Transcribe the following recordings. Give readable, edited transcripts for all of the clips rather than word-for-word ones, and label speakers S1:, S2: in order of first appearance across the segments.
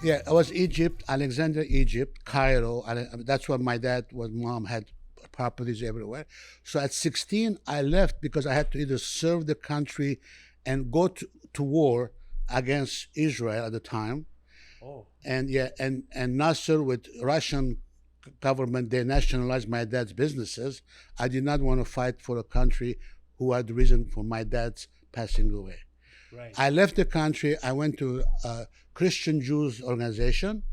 S1: Yeah, it was Egypt, Alexandria, Egypt, Cairo. That's where my dad was. Mom had properties everywhere. So at 16, I left because I had to either serve the country and go to war against Israel at the time.
S2: Oh.
S1: And yeah, and Nasser with Russian government, they nationalized my dad's businesses. I did not want to fight for a country who had the reason for my dad's passing away.
S2: Right.
S1: I left the country. I went to a Christian Jews organization,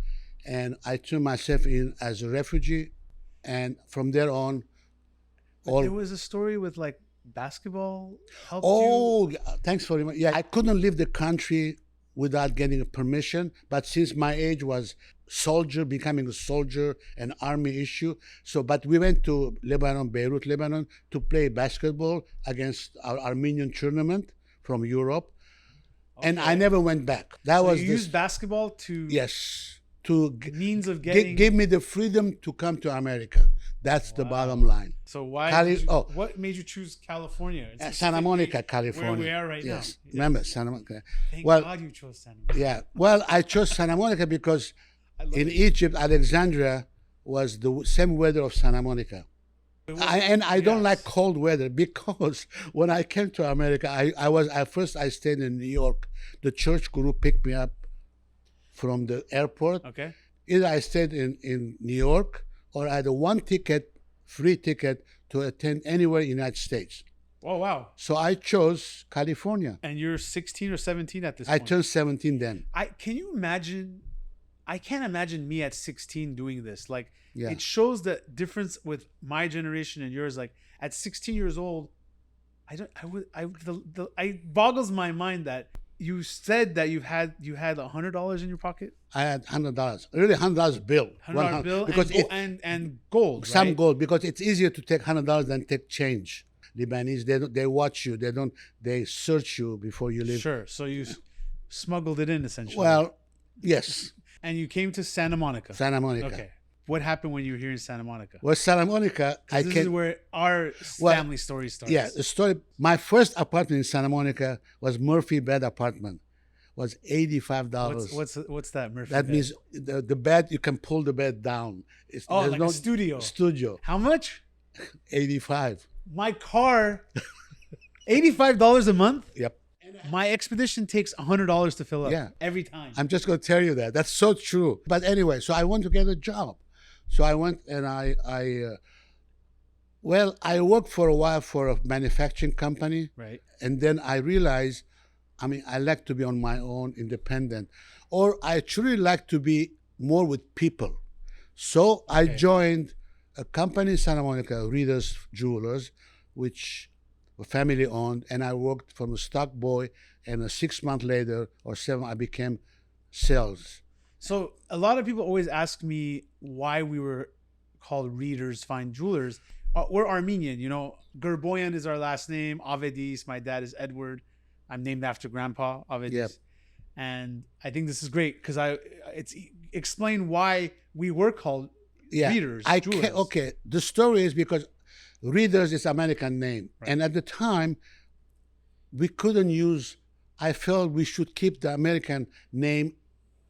S1: and I turned myself in as a refugee. And from there on,
S2: There was a story with like basketball helped
S1: oh,
S2: you.
S1: thanks for reminding. Yeah, I couldn't leave the country without getting a permission. But since my age was becoming a soldier, an army issue. So, but we went to Lebanon, Beirut, Lebanon, to play basketball against our Armenian tournament from Europe.
S2: Okay.
S1: And I never went back. That
S2: So
S1: was
S2: you used basketball to
S1: yes, to
S2: means of getting.
S1: give me the freedom to come to America. That's the bottom line.
S2: So why? What made you choose California?
S1: Santa Monica, California.
S2: Where we are right now.
S1: Yes, remember Santa Monica.
S2: Thank
S1: Well,
S2: God you chose Santa Monica.
S1: yeah. Well, I chose Santa Monica because in Egypt, Alexandria was the same weather of Santa Monica. I don't like cold weather because when I came to America, I stayed in New York. The church group picked me up from the airport.
S2: Okay.
S1: Either I stayed in New York or I had one free ticket to attend anywhere in the United States.
S2: Oh, wow.
S1: So I chose California.
S2: And you're 16 or 17 at this
S1: I
S2: point.
S1: turned 17 then.
S2: Can you imagine? I can't imagine me at 16 doing this. Like,
S1: Yeah.
S2: it shows the difference with my generation and yours. Like, at 16 years old, it boggles my mind that you said that you had $100 in your pocket.
S1: I had $100, really $100 bill,
S2: $100 bill
S1: because
S2: and gold.
S1: Some
S2: right?
S1: gold, because it's easier to take $100 than take change. Lebanese, they watch you, they search you before you leave.
S2: Sure. So you smuggled it in essentially.
S1: Well, yes.
S2: And you came to Santa Monica.
S1: Santa Monica.
S2: Okay. What happened when you were here in Santa Monica?
S1: Well, Santa Monica,
S2: This is where our family story starts.
S1: Yeah, the story. My first apartment in Santa Monica was Murphy bed apartment. Was $85.
S2: What's that, Murphy?
S1: That
S2: bed?
S1: means the bed, you can pull the bed down.
S2: Oh,
S1: there's
S2: like a studio.
S1: Studio.
S2: How much?
S1: 85.
S2: My car, $85 a month.
S1: Yep.
S2: My expedition takes $100 to fill up.
S1: Yeah.
S2: Every time.
S1: I'm just going to tell you that. That's so true. But anyway, so I want to get a job. So I went and I worked for a while for a manufacturing company.
S2: Right.
S1: And then I realized, I like to be on my own, independent. Or I truly like to be more with people. So I joined a company in Santa Monica, Reader's Jewelers, which were family owned. And I worked from a stock boy. And 6 months later or 7, I became sales.
S2: So a lot of people always ask me why we were called Readers Fine Jewelers. We're Armenian, Gerboyan is our last name. Avedis, my dad is Edward. I'm named after Grandpa Avedis.
S1: Yep.
S2: And I think this is great because explain why we were called Readers. Jewelers.
S1: Okay, the story is because Readers is American name. Right. And at the time, we couldn't use, I felt we should keep the American name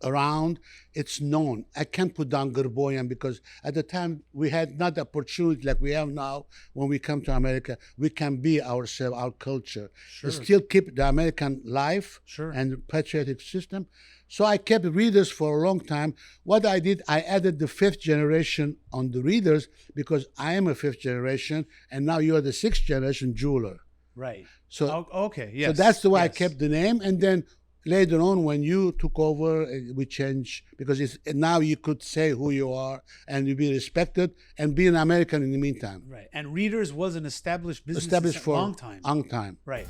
S1: around. It's known. I can't put down Gerboyan because at the time we had not the opportunity like we have now. When we come to America, we can be ourselves, our culture.
S2: Sure.
S1: We still keep the American life and the patriotic system. So I kept Readers for a long time. What I did, I added the 5th generation on the Readers because I am a 5th generation and now you are the 6th generation jeweler.
S2: Right.
S1: So
S2: okay. Yes.
S1: So that's the way I kept the name. And then later on, when you took over, we changed because now you could say who you are and you be respected and be an American in the meantime.
S2: Right. And Readers was an established business
S1: Established for
S2: a long time.
S1: Long time.
S2: Right.